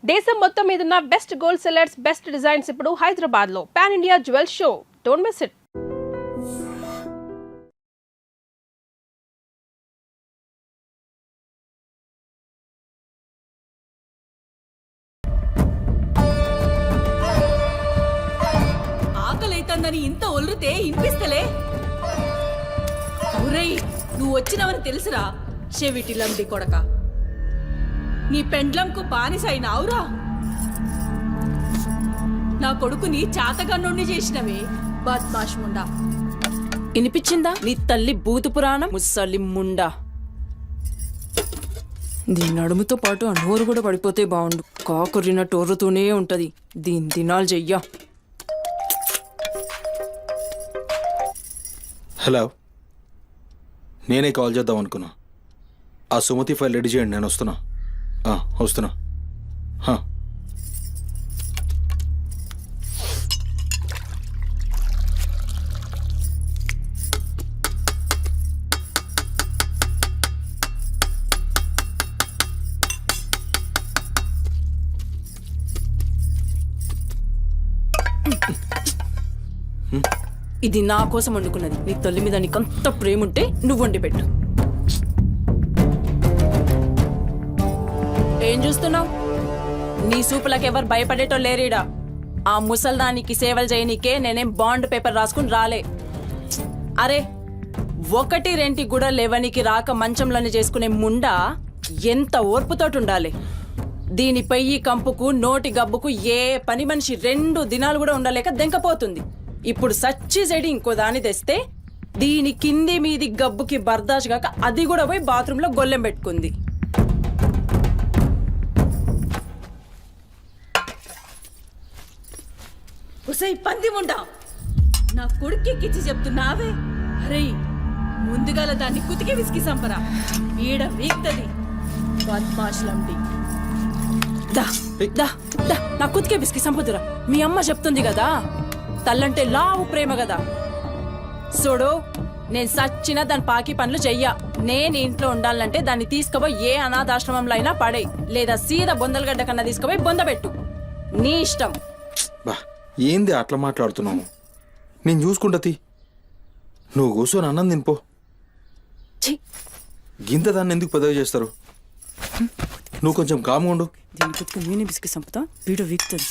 దేశం మొత్తం మీదున్న best gold sellers, best designs ఇప్పుడు హైదరాబాద్ లో pan India jewel show. Don't miss it. ఆకలైతందని ఇంత ఒల్లుతే ఇనిపిస్తలే. ఒరేయ్, నువ్వు వచ్చినవని తెలుసురా చెవిటిలంది కొడక. నీ పెండ్లంకు బానిసైనావురా. నా కొడుకుని చాతగన్నుండి చేసినవే బద్మాష్ ముండా. వినిపించిందా నీ తల్లి భూత పురాణం? ముసలి ముండా. దీని నడుముతో పాటు ఆ నోరు కూడా పడిపోతే బాగుండు. కాకురినట్టు ఒర్రుతూనే ఉంటది. దీని దినాలు చెయ్యా. హలో, నేనే కాల్ చేద్దాం అనుకున్నా. ఆ సుమతి ఫైల్ రెడీ చేయండి, నేను వస్తున్నా. వస్తున్నా. ఇది నా కోసం వండుకున్నది. నీ తల్లి మీద నీకంత ప్రేమ ఉంటే నువ్వు వండి పెట్టు. ఏం చూస్తున్నావు? నీ సూపులకు ఎవరు భయపడేటో లేరీడా. ఆ ముసల్దానికి సేవలు చేయనీకే నేనేం బాండ్ పేపర్ రాసుకుని రాలే. అరే, 1-2 కూడా లేవనికి రాక మంచంలోనే చేసుకునే ముండా ఎంత ఓర్పుతోటి ఉండాలి. దీని పెయ్యి కంపుకు నోటి గబ్బుకు ఏ పని మనిషి 2 దినాలు కూడా ఉండలేక దెంకపోతుంది. ఇప్పుడు సచ్చి చెడి ఇంకో దాన్ని తెస్తే దీని కింది మీది గబ్బుకి బర్దాష్ కాక అది కూడా పోయి బాత్రూంలో గొల్లెం పెట్టుకుంది. ఒసై పంది ముండా, నా కొడుకెక్కిచ్చి చెప్తున్నావే. అరే, ముందుగాల దాన్ని కుతికి విసికి సంపరా. వీడ వీక్తది బద్మాష్లండి. దా దా దా, నా కుతికే బిస్కి సంపుతురా. మీ అమ్మ చెప్తుంది కదా, తల్లంటే లావు ప్రేమ కదా. చూడు, నేను సచ్చినా దాని పాకి పనులు చెయ్యా. నేను ఇంట్లో ఉండాలంటే దాన్ని తీసుకుపోయి ఏ అనాథాశ్రమంలో అయినా పడే, లేదా సీదా బొందలగడ్డ కన్నా తీసుకుపోయి బొందబెట్టు. నీ ఇష్టం. బా, ఏంది అట్లా మాట్లాడుతున్నావు? నేను చూసుకుంటా. నువ్వు కూర్చొని అన్నం తినిపో. గింత దాన్ని ఎందుకు పెద్దగా చేస్తారు? నువ్వు కొంచెం కామ్గా ఉండు. దీని కుతికి నేనే బిస్కి సంపుతా. వీడియో వీక్తుంది.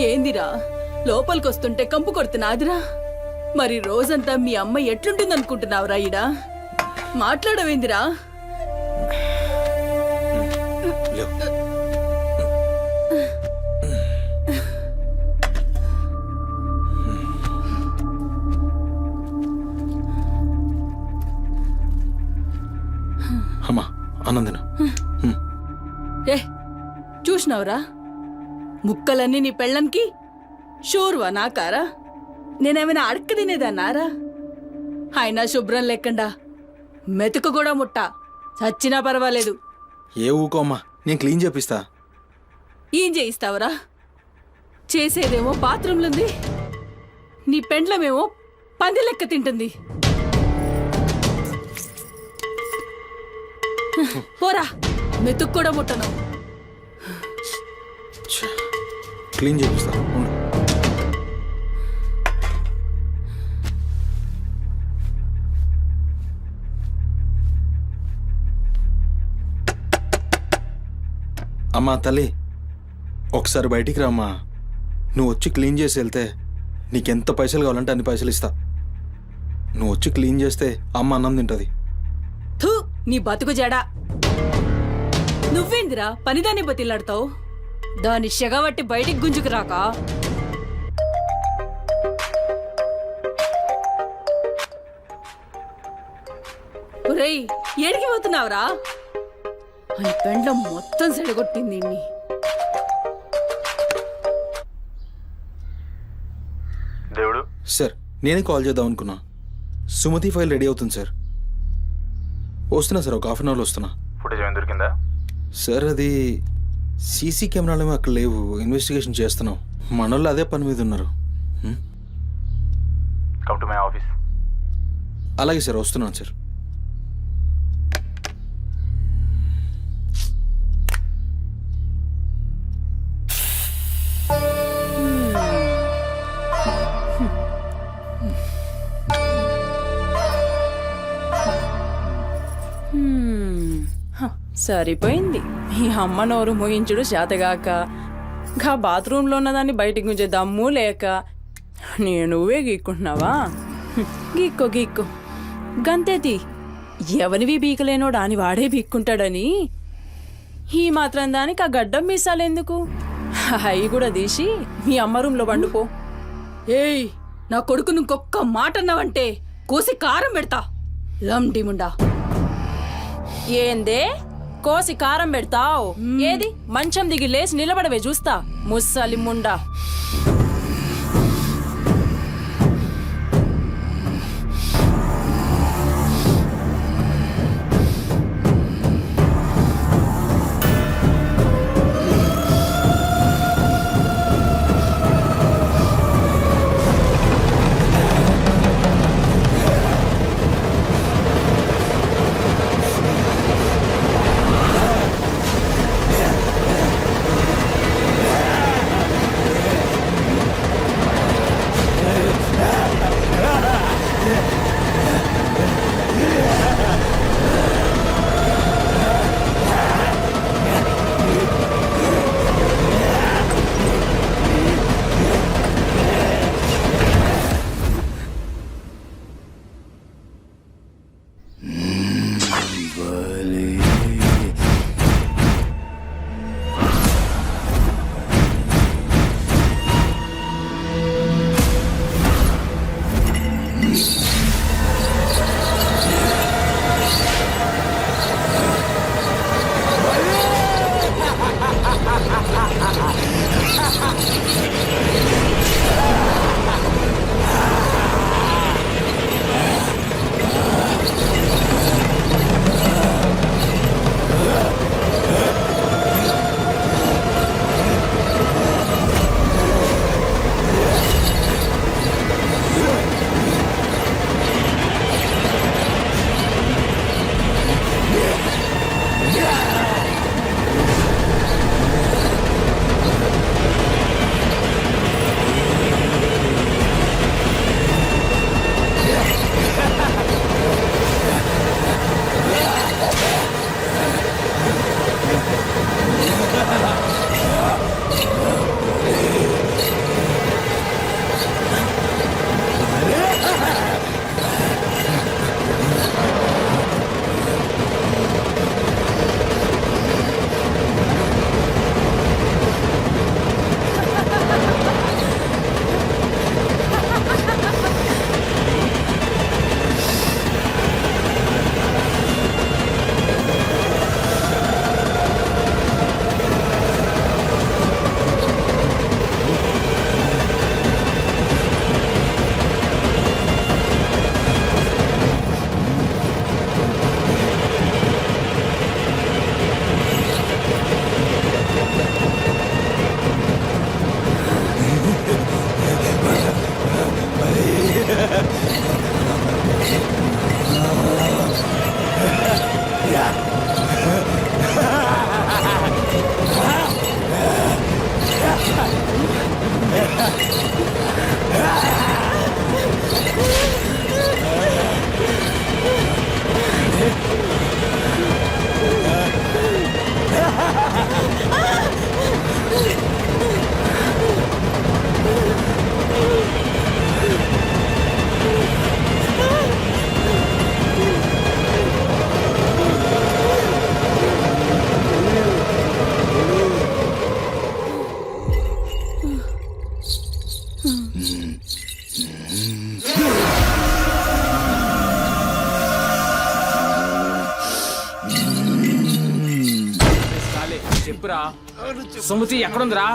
ఏందిరా లోపలికొస్తుంటే కంపు కొడుతున్నాదిరా? మరి రోజంతా మీ అమ్మ ఎట్లుంటుందనుకుంటున్నావురా? ఈడ మాట్లాడవేందిరా? అమ్మా, అన్నందిన. ఏ చూసినావురా, ముక్కలన్నీ నీ పెళ్ళన్కి షూర్వా నాకారా? నేనేమైనా అడక్క తినేదన్నారా? అయినా శుభ్రం లేకుండా మెతుకు కూడా ముట్ట చచ్చినా పర్వాలేదు. ఏ ఊకో అమ్మా, నేను క్లీన్ చేపిస్తా. ఏం చేయిస్తావురా? చేసేదేమో బాత్రూంలుంది, నీ పెండ్లమేమో పంది లెక్క తింటుంది. పోరా, మెతుకు కూడా ముట్టను. క్లీన్ చేపిస్తా. అమ్మా తల్లి, ఒకసారి బయటికి రామ్మా. నువ్వు వచ్చి క్లీన్ చేసి వెళ్తే నీకెంత పైసలు కావాలంటే అన్ని పైసలు ఇస్తా. నువ్వు వచ్చి క్లీన్ చేస్తే అమ్మ అన్నం తింటుంది. థూ, నీ బతుకు జడా. నువ్వేందిరా పనిదాన్ని బతిలాడతావు? దాని షెగవట్టి బయటికి గుంజుకు రాక. ఒరేయ్, ఏడికి పోతున్నావురా? అని పెండ్లం మొత్తం సెడగొట్టింది. సార్ నేనే కాల్ చేద్దాం అనుకున్నా. సుమతి ఫైల్ రెడీ అవుతుంది సార్. వస్తున్నా సార్, ఒక హాఫ్ అన్ అవర్లో వస్తున్నా. ఫుటేజ్ ఏమైనా దొరికిందా? సార్ అది సీసీ కెమెరాలు అక్కడ లేవు, ఇన్వెస్టిగేషన్ చేస్తున్నాం. మనోళ్ళు అదే పని మీద ఉన్నారు. Come to my office. అలాగే సార్, వస్తున్నాను సార్. సరిపోయింది. మీ అమ్మ నోరు మోయించుడు చేతగాక, గా బాత్రూంలో ఉన్నదాన్ని బయటికి ఉంచే దమ్ము లేక నువ్వే గీక్కుంటున్నావా? గీక్కో గీక్కో గంతేతి. ఎవరివి బీకలేనోడు అని వాడే బీక్కుంటాడని ఈ మాత్రం దానికి ఆ గడ్డం మీసాలెందుకు? అవి కూడా తీసి మీ అమ్మ రూంలో పండుకో. ఏయ్, నా కొడుకు ఇంకొక్క మాట అన్నావంటే కోసి కారం పెడతా. లండిముండా. ఏందే కోసి కారం పెడతావు? ఏది మంచం దిగి లేచి నిలబడవే చూస్తా, ముస్సలి ముండా. చెప్పురా, సుమతి ఎక్కడుందిరా?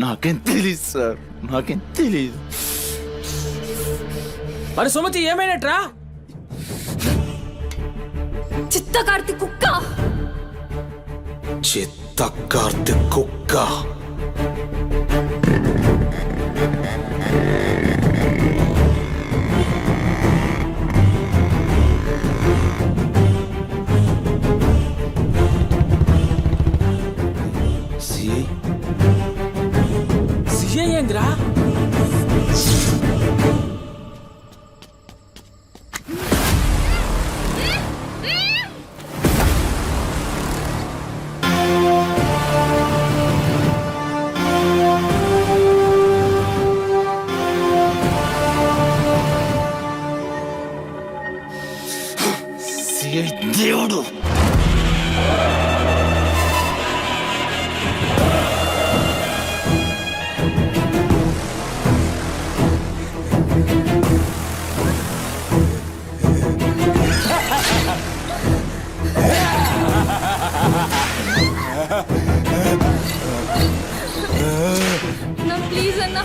నాకేం తెలీదు సార్, నాకేం తెలీదు. మరి సుమతి ఏమైనట్రా? చిత్త కార్తీ కుక్క. చిత్త కార్తీక్ కుక్క. సిఐ సిఐ ఏందిరా? సిఐ దేవుడు. నా ప్లీజ్ అన్న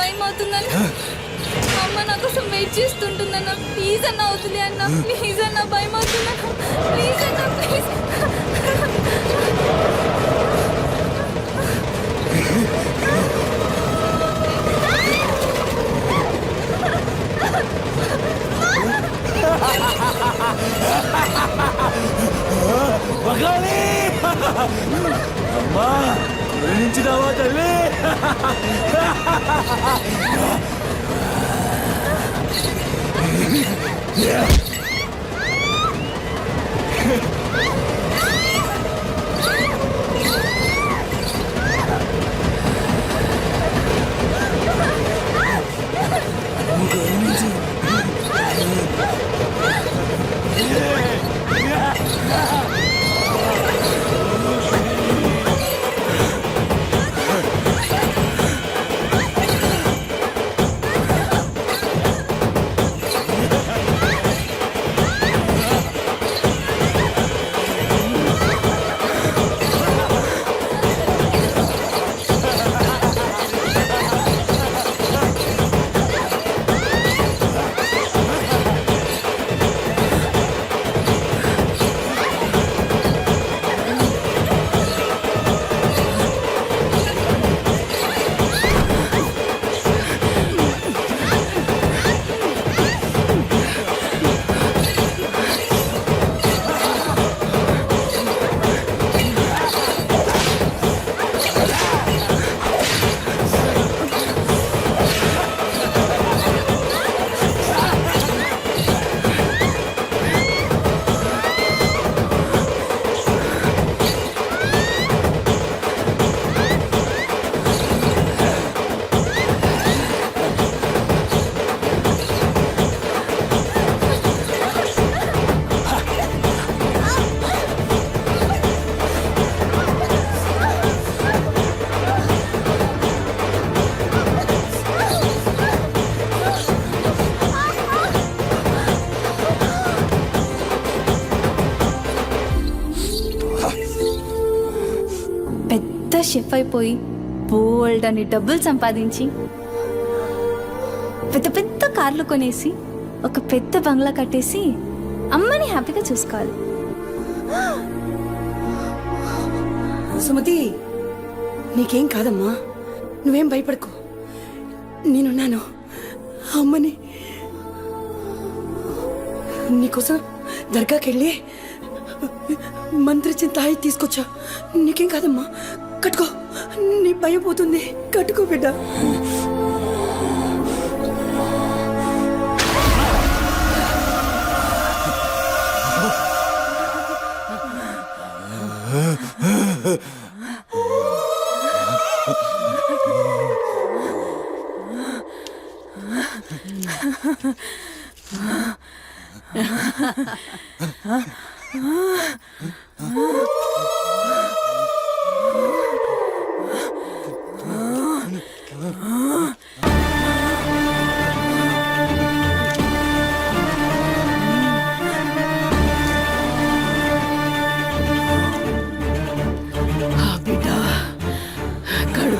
టైం అవుతుందన్న. అమ్మ నా కోసం వెయిట్ చేస్తుంటుందన్న. ప్లీజ్ అన్న అవుతుంది అన్న. ప్లీజ్ అన్న భయం అవుతుందన్న. ప్లీజ్ అన్న ప్లీజ్. అమ్మా నుంచి రావా తల్లి. షెఫ్ అయిపోయి బోల్డ్ అని డబ్బులు సంపాదించి పెద్ద పెద్ద కార్లు కొనేసి ఒక పెద్ద బంగ్లా కట్టేసి అమ్మని హ్యాపీగా చూసుకోవాలి. సుమతి, నీకేం కాదమ్మా, నువ్వేం భయపడకు, నేనున్నాను. అమ్మని నీకోసం దర్గాకెళ్ళి మంత్రిచ్చిన తాయి తీసుకొచ్చా. నీకేం కాదమ్మా, కట్టుకో, నీ భయం పోతుంది. కట్టుకో బిడ్డ.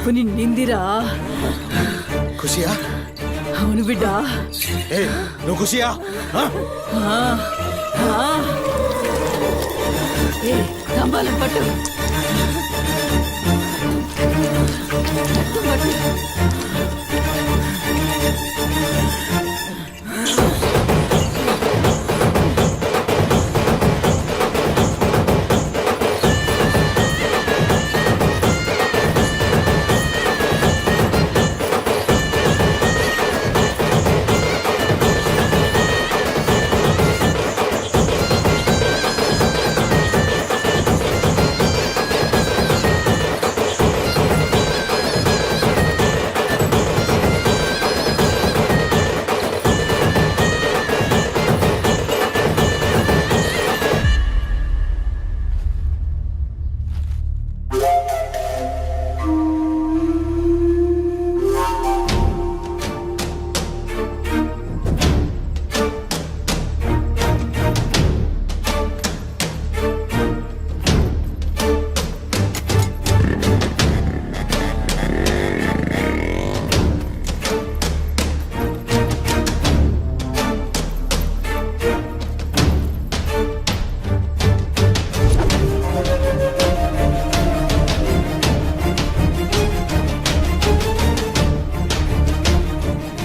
కడుపు నిండిందిరా. ఖుషియా? అవును బిడ్డ. ఏ నువ్వు ఖుషియా? ఏ తంబాలం పట్టు. పట్టు.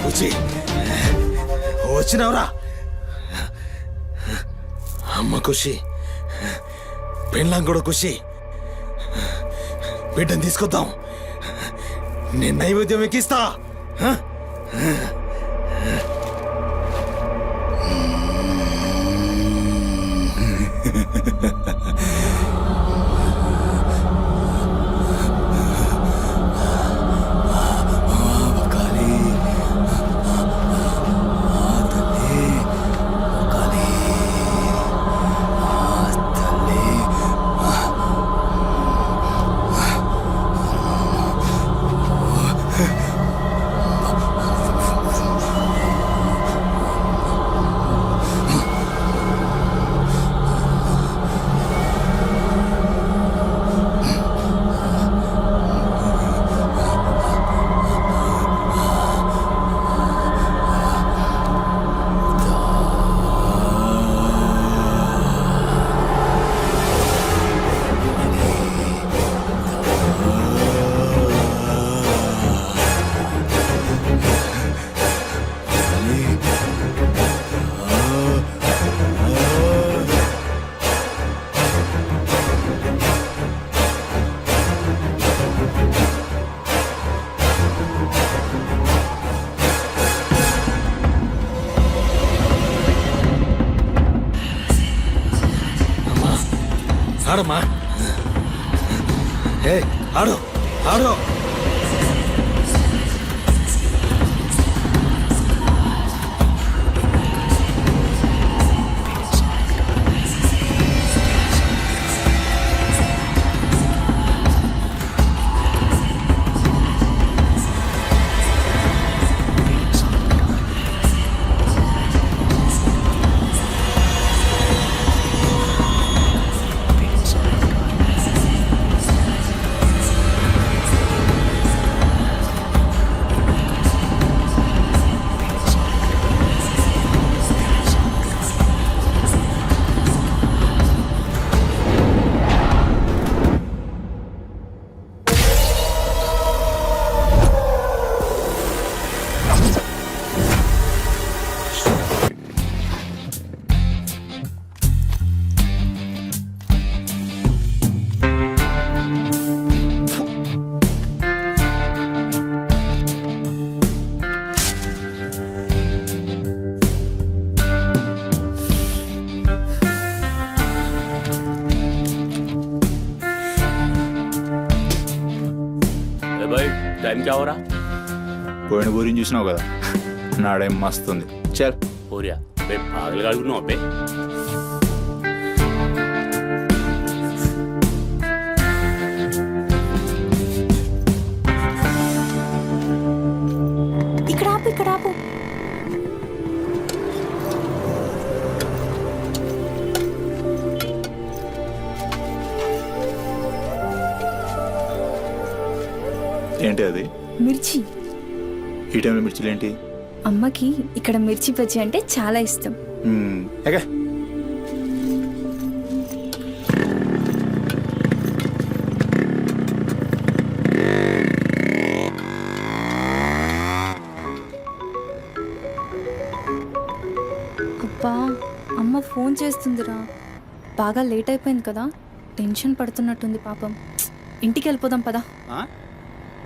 ఖుషి వచ్చినావురా? అమ్మ ఖుషి, పెళ్ళాం కూడా ఖుషి. బిడ్డను తీసుకొద్దాం, నేను నైవేద్యం ఎక్కిస్తా. ఆడమ్మా, ఏ ఆడు ఆడు. टाइम क्या हो रहा? పోయిన ఊరిని చూసినావు కదా, నాడేం మస్తుంది. చల్ हो रहा बे पागल गाड़ी नो बे. ఇక్కడ ఆపు. ఏంటి అది? మిర్చి. ఈ టైంలో మిర్చిలు ఏంటి? అమ్మకి ఇక్కడ మిర్చి బజ్జీ అంటే చాలా ఇష్టం. ఎగా అబ్బా, అమ్మ ఫోన్ చేస్తుందిరా. బాగా లేట్ అయిపోయింది కదా, టెన్షన్ పడుతున్నట్టుంది పాపం. ఇంటికి వెళ్ళిపోదాం పదా.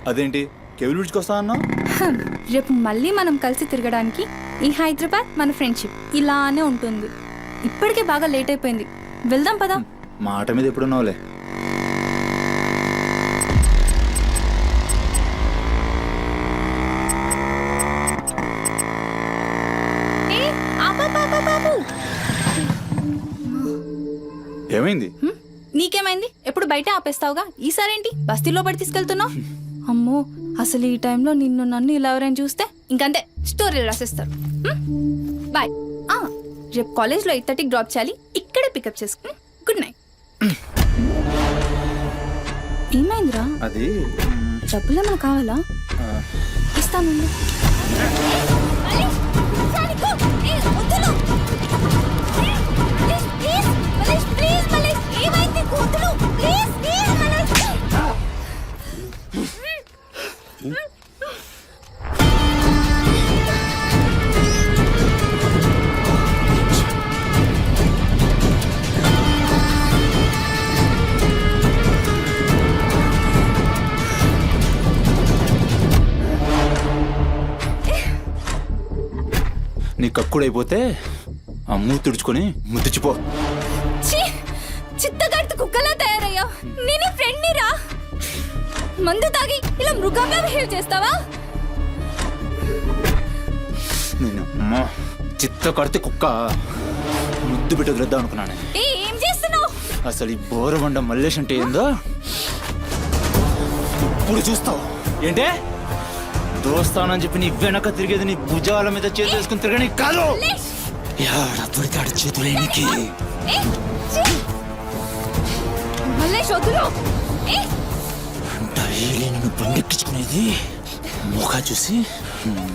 అదేంటి కేబుల్ బ్రిడ్జ్కి వస్తా అన్నావు? రేపు మళ్ళీ మనం కలిసి తిరగడానికి ఈ హైదరాబాద్ మన ఫ్రెండ్షిప్ ఇలానే ఉంటుంది. ఇప్పటికే బాగా లేట్ అయిపోయింది, వెళ్దాం పదా. మాట మీద ఎప్పుడున్నావులే. ఏమైంది? నీకేమైంది? ఎప్పుడు బయట ఆపేస్తావుగా, ఈసారేంటి బస్తీలో పడి తీసుకెళ్తున్నావు? అమ్మో, అసలు ఈ టైంలో నిన్ను నన్ను ఇలా ఎవరైనా చూస్తే ఇంకంతే, స్టోరీలు రాసేస్తారు. బాయ్. రేపు కాలేజ్లో 8:30కి డ్రాప్ చేయాలి, ఇక్కడే పికప్ చేసుకుని. Good night. ఏమైందిరా? అది డబ్బులేమైనా కావాలా? ఇస్తాను. నీ కక్కుడైపోతే ఆ మూతి తుడుచుకొని ముద్దుచిపో. చిత్తగట్టు కుక్కలా తయారయ్యా. నేను ఫ్రెండ్ రా. మందు తాగి ఇలా మృగంగా బిహేవ్ చేస్తావా? నేను అమ్మా చిత్త కడితే కుక్క ముద్దు బిడ్డ వదిలేద్దాం అనుకున్నాను. ఏం చేస్తున్నావు? అసలు ఈ బోరబండ మల్లేష్ అంటే ఏందో ఇప్పుడు చూస్తావు. ఏంటే దోస్తానని చెప్పి నీ వెనక తిరిగేది నీ భుజాల మీద చేతులు వేసుకుని తిరగని కాదు. పడితాడు చేతులేనికి. డైలీ నిన్ను బండెక్కించుకునేది ముఖా చూసి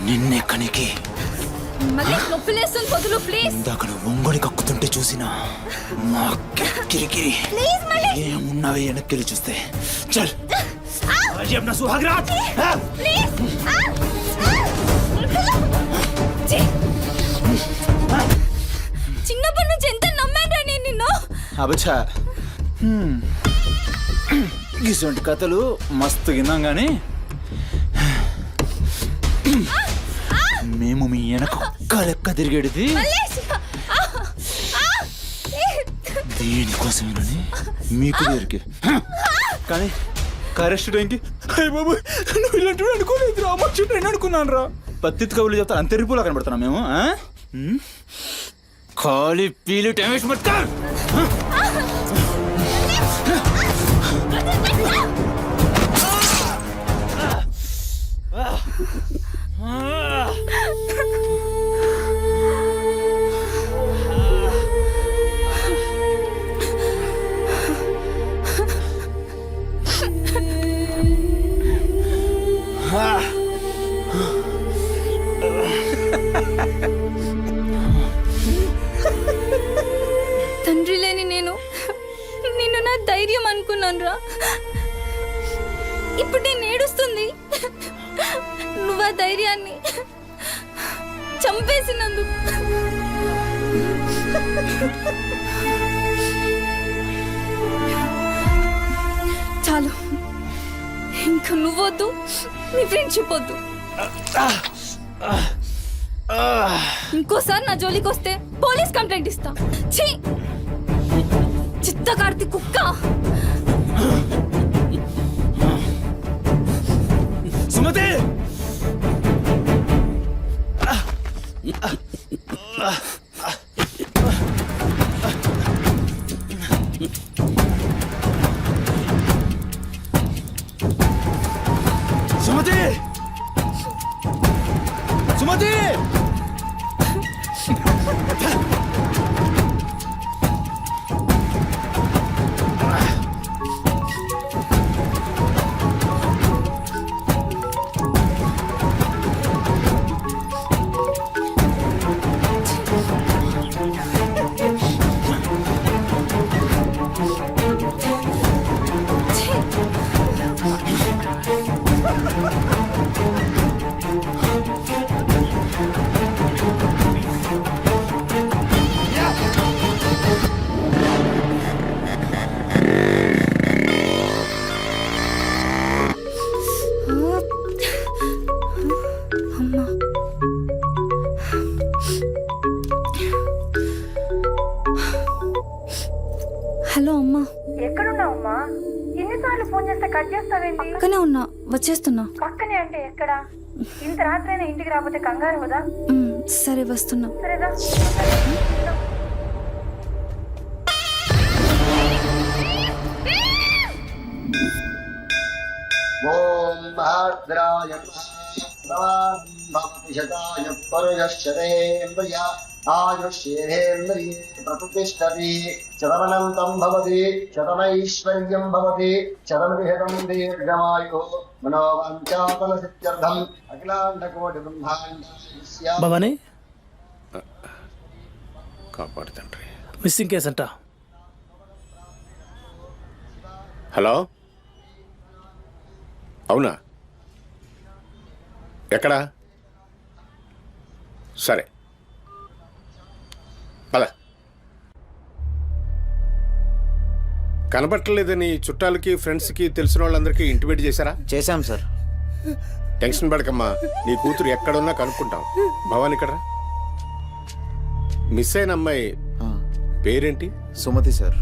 నిన్నెక్కనికి. ఇందాక ఒంగొని కక్కుతుంటే చూసిన మా కిరికిరి ఏమున్నావే వెనక్కి చూస్తే. చల్ अपना सुहाग रात. చిన్నప్పటి నుంచి ఎంత నమ్మాను నేను నిన్ను. అబచ్చా ఇటువంటి కథలు మస్తు విన్నాం గానీ మేము మీ వెనక ఒక్క లెక్క తిరిగేది దీనికోసమేనని మీకు దగ్గరికి. కానీ కరెస్ట్ టైంకి అయ్య బాబు నువ్వు ఇలాంటి అనుకోలేదు రా, అమ్మ నేను అనుకున్నాను రా. పత్తిత్ కబుర్లు చెప్తా అంతే రిపోలా కనబడుతున్నాం మేము. ఖాళీ పీలు టైం వేస్ట్ మత్ కర్. తండ్రి లేని నేను నిన్ను నా ధైర్యం అనుకున్నాను రా. ఇప్పుడు నేను ఏడుస్తుంది. నువ్వు ఆ ధైర్యాన్ని చంపేసినందుకు. చాలు, ఇంకా నువ్వొద్దు, నీ ఫ్రెండ్షిప్ వద్దు. ఇంకోసారి నా జోలికి వస్తే పోలీస్ కంప్లైంట్ ఇస్తా. ఛీ, చిత్తకార్తి కుక్క. సుమతి సుమతి సుమతి కట్ చేస్తావేంటి? పక్కనే ఉన్నా, వచ్చేస్తున్నా. పక్కనే అంటే ఎక్కడ? ఇంత రాత్రైనా ఇంటికి రాకపోతే కంగారు కదా? సరే వస్తున్నా. సరేదా? ఓం భాద్రాయ భవతి శతాయ పరుయశ్చరేంద్రియ ఆయుష్యేంద్రియే ప్రతిష్టతి శతమనంతం భవతి శతమైశ్వర్యం భవతి శతమిహితం దీర్ఘమాయు మనోవాంఛాఫల సిద్ధ్యర్థం అఖిలాండకోటి బ్రహ్మాండ భవానీ కాపాడు తండ్రి. మిస్సింగ్ కేసు అంట. హలో, అవునా? ఎక్కడా? సరే పద. కనబట్టలేదని చుట్టాలకి ఫ్రెండ్స్కి తెలిసిన వాళ్ళందరికీ ఇంటిమేట్ చేశారా? చేశాం సార్. టెన్షన్ పడకమ్మా, నీ కూతురు ఎక్కడున్నా కనుక్కుంటాం. భవాని ఇక్కడ మిస్ అయిన అమ్మాయి పేరేంటి? సుమతి సార్.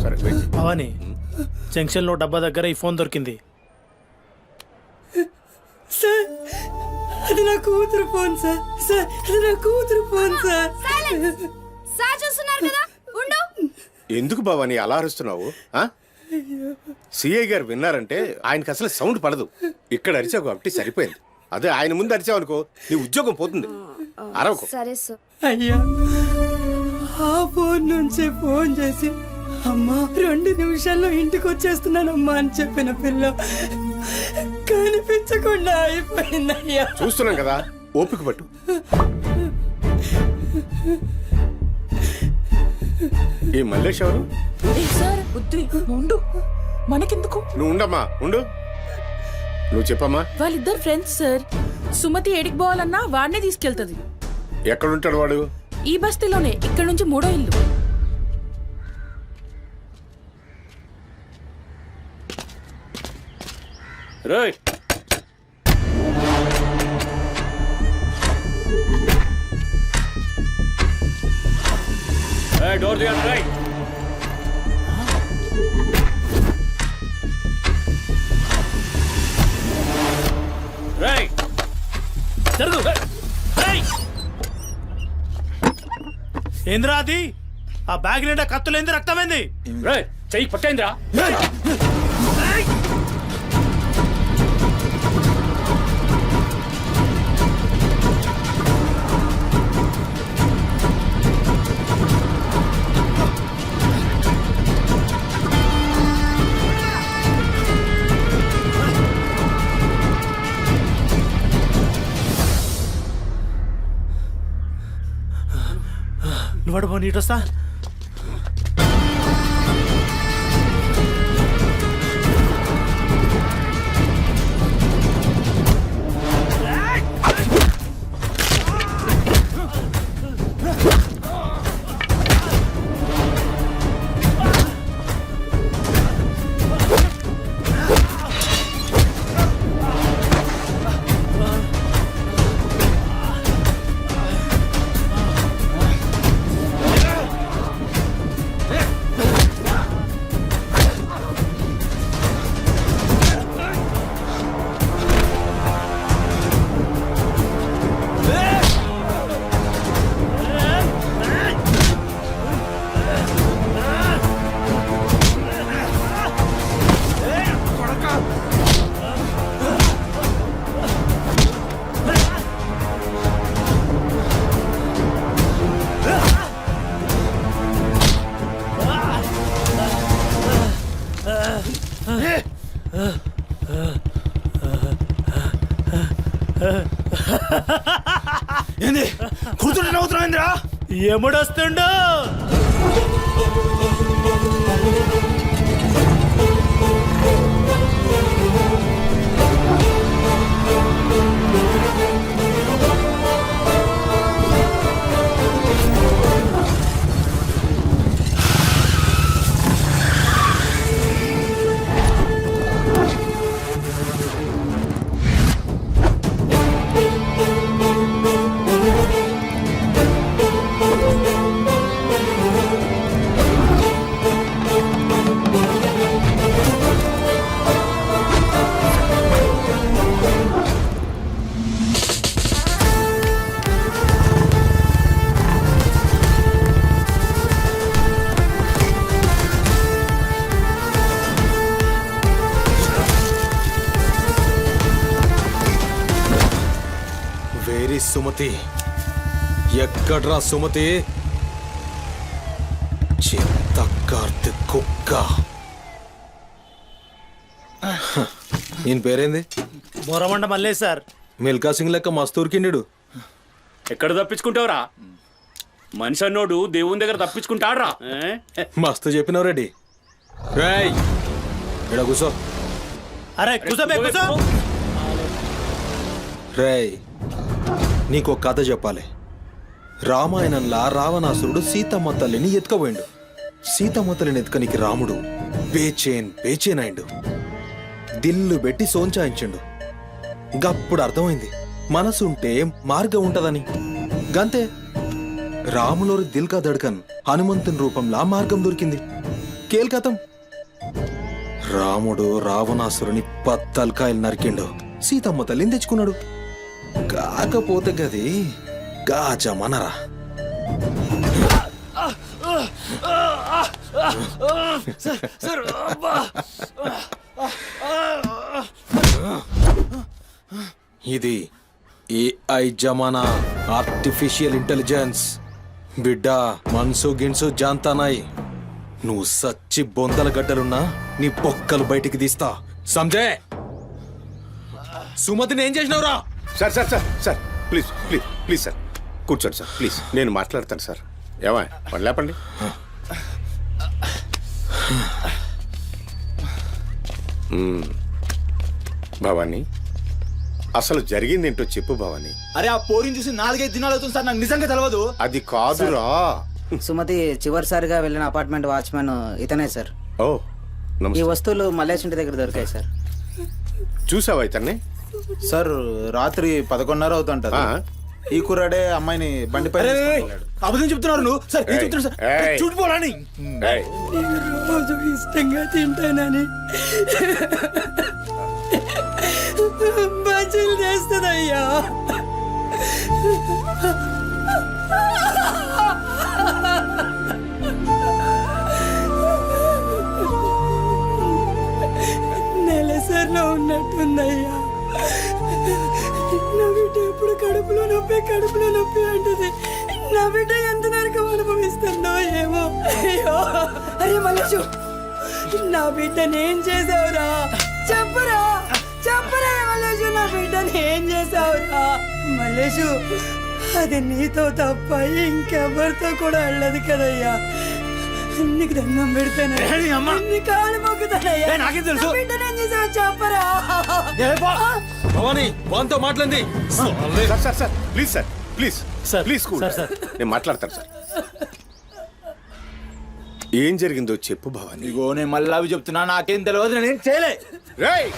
సరే వెయిట్. భవానీ, జంక్షన్లో డబ్బా దగ్గర ఈ ఫోన్ దొరికింది. సార్, అది నా కూతురు ఫోన్ సార్. సార్, అది నా కూతురు ఫోన్ సార్. సార్ చూస్తున్నారు కదా, ఉండు. ఎందుకు భవాని అలా అరుస్తున్నావు? సిఐ గారు విన్నారంటే ఆయనకి అసలు సౌండ్ పడదు. ఇక్కడ అరిచావు కాబట్టి సరిపోయింది. అదే ఆయన ముందు అరిచావు అనుకో, నీ ఉద్యోగం పోతుంది. అరవకు. సరే సార్. అయ్యా, ఆ ఫోన్ నుంచి ఫోన్ చేసి అమ్మా 2 నిమిషాల్లో ఇంటికి వచ్చేస్తున్నానమ్మా అని చెప్పిన పిల్ల కనిపించకుండా అయిపోయిందయ్యా. చూస్తున్నాం కదా, ఓపిక పట్టు. ఈ మల్లేష్ ఎవరు? సార్ ఉండు, మనకెందుకు? నువ్వు ఉండమ్మా, ఉండు. నువ్వు చెప్పమ్మా. వాళ్ళిద్దరు ఫ్రెండ్స్ సార్. సుమతి ఏడికి పోవాలన్నా వాడినే తీసుకెళ్తది. ఎక్కడుంటాడు వాడు? ఈ బస్తీలోనే, ఇక్కడ నుంచి 3వ ఇల్లు. రైట్. డోర్ తీయండి. రైట్. రైట్. జరుగు. ఏంద్రా అది? ఆ బ్యాగ్ నిండా కత్తులేంది, రక్తమైంది. చెయ్యి పట్టేంద్రా. నువ్వు నీటొస్తా. ఏంది కూర్చుంటే నవ్వుతున్నాయిందిరా? ఎముడొస్తుండో సుమతి ఎక్కడ్రా సుమతి చిత్త కార్తిక్ కుక్క ఈయన పేరేంది బొరమండ మల్లేష్ సార్. మిల్కా సింగ్ లెక్క మస్తూర్కిండు ఎక్కడ తప్పించుకుంటావురా? మనిషి అన్నోడు దేవుని దగ్గర తప్పించుకుంటాడ్రా. మస్తు చెప్పినావు రెడ్డి రేయ్ ఇక్కడ కూసో అరే కూసోబే కూసో. రేయ్ నీకో కథ చెప్పాలి. రామాయణంలా రావణాసురుడు సీతమ్మ తల్లిని ఎత్తుకపోయిండు. సీతమ్మ తల్లిని ఎత్తుకనికి రాముడు బేచేన్ అయిండు. దిల్లు పెట్టి సోంచాయించిండు. గప్పుడు అర్థమైంది మనసుంటే మార్గం ఉంటదని. గంతే రాములోరి దిల్ కా దడ్కన్ హనుమంతుని రూపంలా మార్గం దొరికింది. కేల్కతం రాముడు రావణాసురుని పత్తల్కాయలు నరికిండు. సీతమ్మ తల్లిని తెచ్చుకున్నాడు. కాకపోతే గది గాజమనరా. ఇది ఏఐ జమానా, ఆర్టిఫిషియల్ ఇంటెలిజెన్స్. బిడ్డ మనసు గిన్సు జాంతానాయి. నువ్వు సచ్చి బొందల గడ్డలున్నా నీ బొక్కలు బయటికి తీస్తా. సంజయ్ సుమతిని ఏం చేసినావురా? Sir sir sir sir please please please sir కూర్చోండి సార్ ప్లీజ్. నేను మాట్లాడతాను సార్. ఏమా వాళ్ళు లేపండి. భవానీ అసలు జరిగింది ఏంటో చెప్పు భవానీ. అరే ఆ పోరిని చూసి 4-5 దినాలు అవుతుంది సార్, నాకు నిజంగా తెలియదు. అది కాదురా. సుమతి చివరిసారిగా వెళ్ళిన అపార్ట్మెంట్ వాచ్మెన్ ఇతనే సార్. ఓ ఈ నమస్తే. వస్తువులు మల్లేష్ ఇంటి దగ్గర దొరికాయి సార్. చూసావా ఇతన్ని? సార్ రాత్రి 11:30 అవుతుంటది. ఈ కుర్రాడే అమ్మాయిని బండిపై అబద్ధం చెప్తున్నారు నువ్వు. సార్ ఏం చెప్తున్నారు సార్? ఏయ్. చూడిపోవాలని ఏయ్, రోజు ఇష్టంగా తింటానని బజ్జీలు చేస్తుందయ్యా. నెలసరిలో ఉన్నట్టుందయ్యా. నా బిడ్డ ఎప్పుడు కడుపులో నొప్పి అంటది. నా బిడ్డ ఎంత నరకం అనుభవిస్తుందో ఏమో. అయ్యో అరే మల్లేషు, నా బిడ్డని ఏం చేసావురా? చెప్పరా మల్లేషు, నా బిడ్డని ఏం చేసావురా? మల్లేషు, అది నీతో తప్ప ఇంకెవరితో కూడా వెళ్ళదు కదయ్యా. నీకు దండం పెడతాను, నీ కాళ్ళు మొక్కుతానయ్యా. నాకేం తెలుసు? నా బిడ్డని ఏం చేసావు చెప్పరా? భవానీ వాంతో మాట్లాడింది. Sir sir sir please sir please sir, please cool. Sir, sir. నేను మాట్లాడతాను సార్. ఏం జరిగిందో చెప్పు భవానీ. ఇగో నేను మళ్ళీ అవి చెప్తున్నా, నాకేం తెలియదు, నేనేం చేయలే. రేయ్,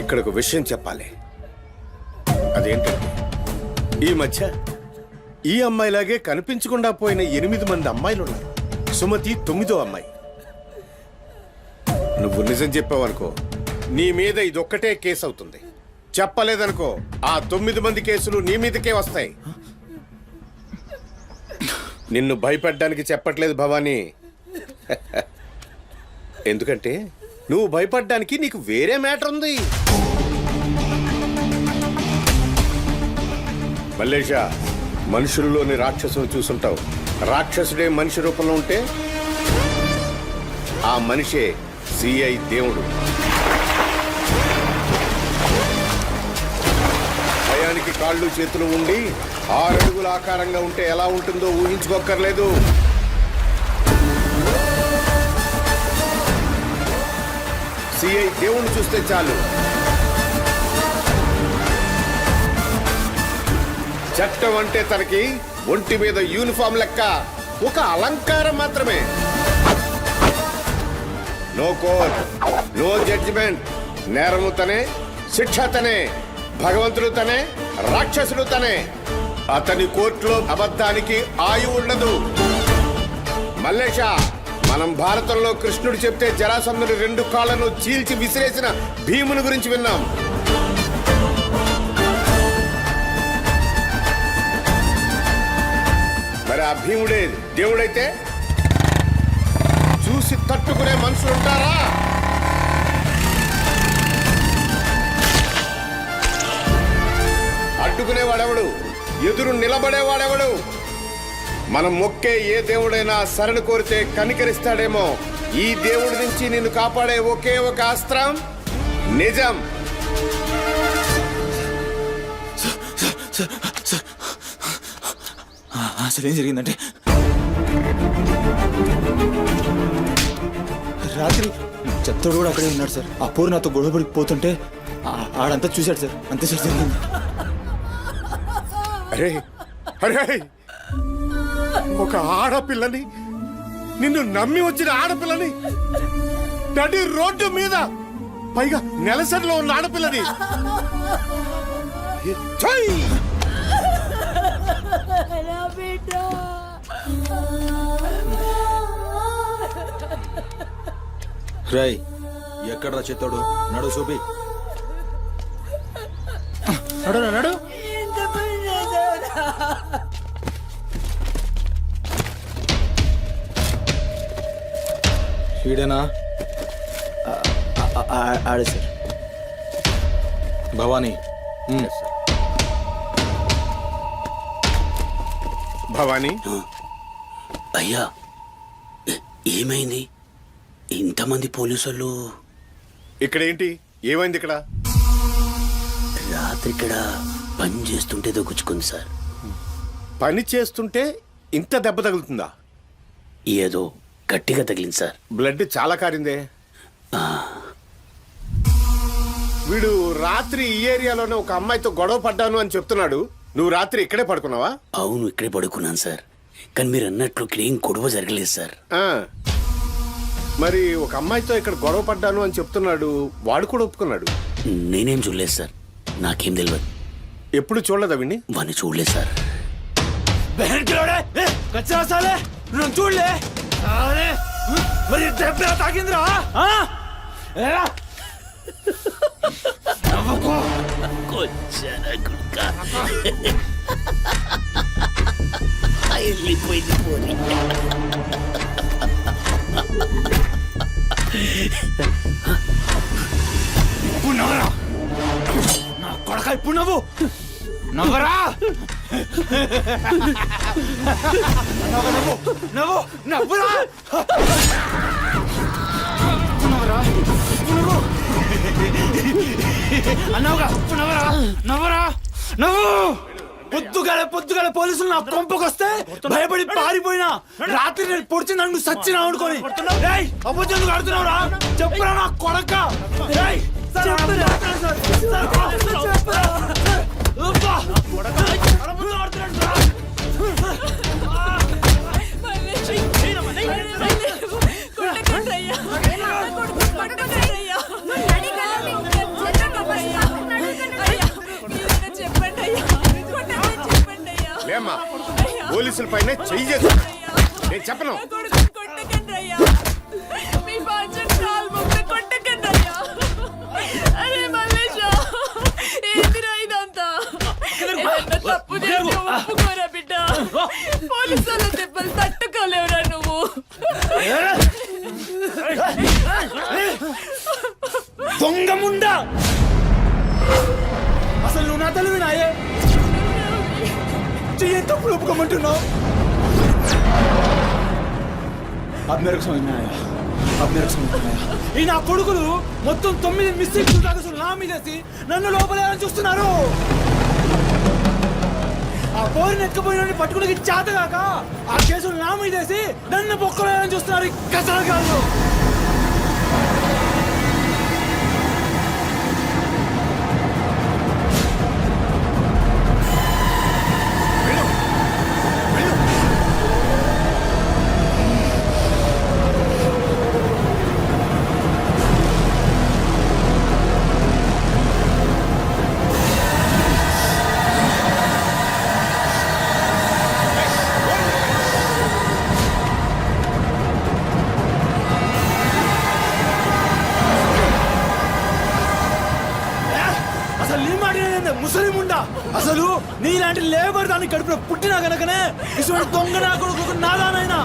ఇక్కడ ఒక విషయం చెప్పాలి. అదేంటంటే ఈ మధ్య ఈ అమ్మాయిలాగే కనిపించకుండా పోయిన 8 మంది అమ్మాయిలు ఉన్నారు. సుమతి 9వ అమ్మాయి. నువ్వు నిజం చెప్పావనుకో నీ మీద ఇదొక్కటే కేసు అవుతుంది. చెప్పలేదనుకో ఆ 9 మంది కేసులు నీ మీదకే వస్తాయి. నిన్ను భయపడ్డానికి చెప్పట్లేదు భవానీ. ఎందుకంటే నువ్వు భయపడ్డానికి నీకు వేరే మ్యాటర్ ఉంది. మల్లేషా, మనుషుల్లోని రాక్షసుని చూసుంటావు. రాక్షసుడే మనిషి రూపంలో ఉంటే ఆ మనిషే సిఐ దేవుడు. భయానికి కాళ్ళు చేతులు ఉండి 6 అడుగుల ఆకారంగా ఉంటే ఎలా ఉంటుందో ఊహించుకోక్కర్లేదు. సిఐ దేవుణ్ణి చూస్తే చాలు చట్టం అంటే తనకి ఒంటి మీద యూనిఫామ్ లెక్క ఒక అలంకారం మాత్రమే. No court, no judgement. నేరము తనే, శిక్ష తనే, భగవంతుడు తనే, రాక్షసుడు తనే. అతని కోర్టులో అబద్ధానికి ఆయువు ఉండదు. మల్లేష, మనం భారతంలో కృష్ణుడు చెప్తే జరాసంధుడి 2 కాళ్లను చీల్చి విసిరేసిన భీముని గురించి విన్నాం. మరి ఆ భీముడే దేవుడైతే చూసి తట్టుకునే మనుషులు ఉంటారా? ఎదురు నిలబడేవాడెవడు? మనం మొక్కే ఏ దేవుడైనా శరణు కోరితే కనికరిస్తాడేమో. ఈ దేవుడి నుంచి నిన్ను కాపాడే ఒకే ఒక అస్త్రం నిజం. అసలు ఏం జరిగిందంటే రాత్రి చెత్తోడు కూడా అక్కడే ఉన్నాడు సార్. ఆ పూర్ నాతో గొడవపడికి పోతుంటే ఆడంతా చూశాడు సార్. అంతే సార్ జరిగింది. అరే అరే, ఒక ఆడపిల్లని, నిన్ను నమ్మి వచ్చిన ఆడపిల్లని నడి రోడ్డు మీద, పైగా నెలసరిలో ఉన్న ఆడపిల్లని ఛై! నా బిడ్డ రై ఎక్కడ్రా చెత్తోడు? నడు చూపి. నడు నడు. ఎంత పని చేసావురా? వీడేనా? ఆడే సార్. భవానీ. భవానీ, అయ్యా ఏమైంది? ఇంతమంది పోలీసులు ఇక్కడ ఏంటి? ఏమైంది ఇక్కడ? రాత్రి ఇక్కడ పని చేస్తుంటే దొక్కుచుకుంది సార్. పని చేస్తుంటే ఇంత దెబ్బ తగులుతుందా? ఏదో గట్టిగా తగిలింది సార్. బ్లడ్ చాలా కారిందే. వీడు రాత్రి ఈ ఏరియాలోనే ఒక అమ్మాయితో గొడవ పడ్డాను అని చెప్తున్నాడు. నువ్వు రాత్రి ఇక్కడే పడుకున్నావా? అవును, ఇక్కడే పడుకున్నాను సార్. కానీ మీరు అన్నట్లు ఇక్కడ ఏం గొడవ జరగలేదు సార్. ఆ. మరి ఒక అమ్మాయితో ఇక్కడ గొడవ పడ్డాను అని చెప్తున్నాడు, వాడు కూడా ఒప్పుకున్నాడు. నేనేం చూడలేదు సార్, నాకేం తెలియదు. ఎప్పుడు చూడలేదా విని? వాడిని చూడలేదు సార్. చూడలే మరి దెబ్బ తాకిందిరా. వెళ్ళిపోయింది పోనీ. ఇప్పుడు నవ్వరా నా కొడక. ఇప్పుడు నవ్వు నవ్వరా. నవ్వు నవ్వు నవ్వురా. నవ్వరా నవ్వు అన్నావుగా. నవ్వరా నవ్వరా నవ్వు. పొద్దుగాల పోలీసులు నా కొంపకొస్తే భయపడి పారిపోయినా రాత్రి నేను పొడిచి నన్ను సచ్చినా అనుకోని అబద్ధం ఆడుతున్నావురా. చెప్పురా నా కొడక. లేమ్మా, పోలీసుల పైన చెయ్యి చేస్తా. నేను చెప్పను. పోలీసుల దెబ్బలు తట్టుకోలేవురా నువ్వు. దొంగ ముండా. అసలు నువ్వు నా తల్లి నాయే చెయ్యి తప్పులు ఒప్పుకోమంటున్నావు. ఈ నా కొడుకులు మొత్తం 9 మిస్టేక్స్ కాగసులు నా మీదేసి నన్ను లోపలేయాలని చూస్తున్నారు. ఆ పోరిని ఎత్తుకుపోయిన పట్టుకుని చేతగాక ఆ కేసులు నా మీదేసి నన్ను పొక్కలేయాలని చూస్తున్నారు. కసరగాళ్ళు. అసలు నీలాంటి లేబర్ దాన్ని కడుపులో పుట్టినా గనకనే ఇటువంటి దొంగ నా కొడుకు నాదానైనా